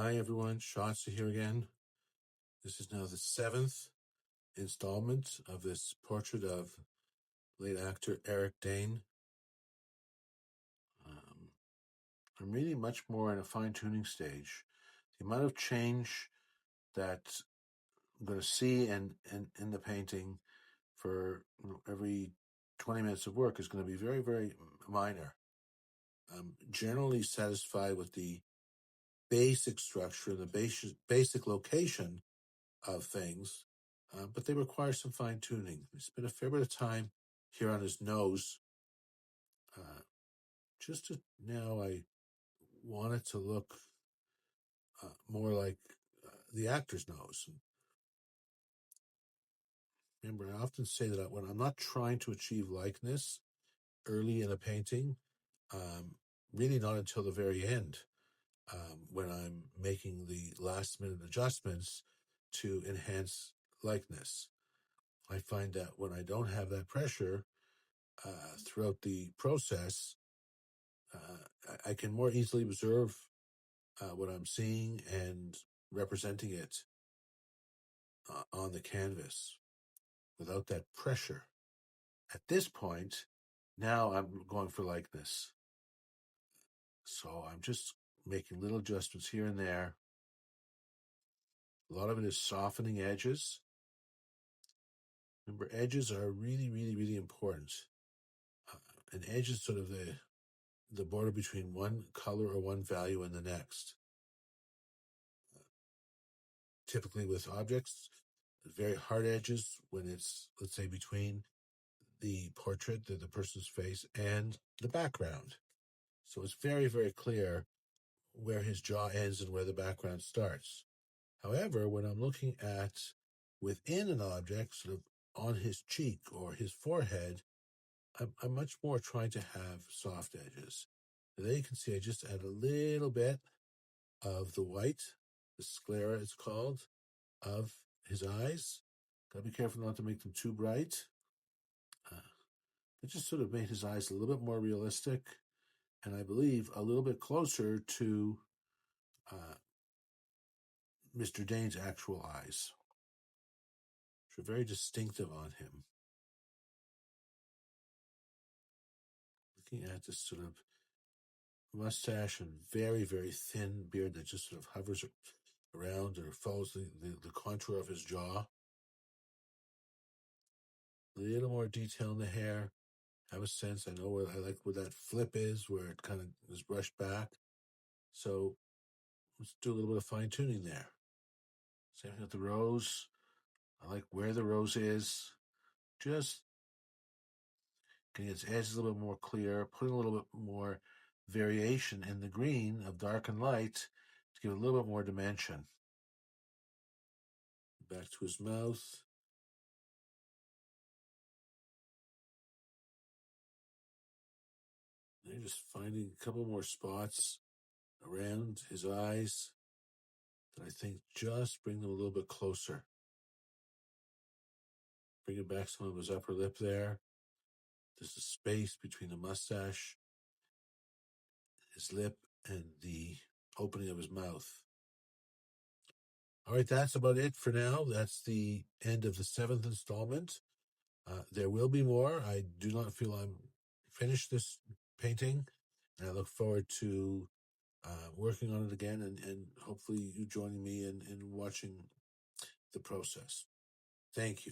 Hi everyone, Shotzi here again. This is now the 7th installment of this portrait of late actor Eric Dane. I'm really much more in a fine-tuning stage. The amount of change that I'm going to see in the painting for every 20 minutes of work is going to be very, very minor. I'm generally satisfied with the basic structure, the basic location of things, but they require some fine tuning. We spent a fair bit of time here on his nose. Now I want it to look more like the actor's nose. Remember, I often say that when I'm not trying to achieve likeness early in a painting, really not until the very end, when I'm making the last minute adjustments to enhance likeness. I find that when I don't have that pressure throughout the process, I can more easily observe what I'm seeing and representing it on the canvas without that pressure. At this point, now I'm going for likeness. So I'm just making little adjustments here and there. A lot of it is softening edges. Remember, edges are really, really, really important. An edge is sort of the border between one color or one value and the next. Typically with objects, very hard edges when it's, let's say, between the portrait, the person's face, and the background. So it's very, very clear where his jaw ends and where the background starts. However, when I'm looking at within an object, sort of on his cheek or his forehead, I'm much more trying to have soft edges. And there you can see I just add a little bit of the white, the sclera it's called, of his eyes. Gotta be careful not to make them too bright. It just sort of made his eyes a little bit more realistic, and I believe a little bit closer to Mr. Dane's actual eyes, which are very distinctive on him. Looking at this sort of mustache and very, very thin beard that just sort of hovers around or follows the contour of his jaw. A little more detail in the hair. Have a sense. I know I like where that flip is, where it kind of is brushed back. So let's do a little bit of fine tuning there. Same thing with the rose. I like where the rose is. Just getting its edges a little bit more clear, putting a little bit more variation in the green of dark and light to give it a little bit more dimension. Back to his mouth. And just finding a couple more spots around his eyes that I think just bring them a little bit closer. Bringing back some of his upper lip there. There's a space between the mustache, his lip, and the opening of his mouth. All right, that's about it for now. That's the end of the 7th installment. There will be more. I do not feel I'm finished this painting, and I look forward to working on it again and hopefully you joining me in watching the process. Thank you.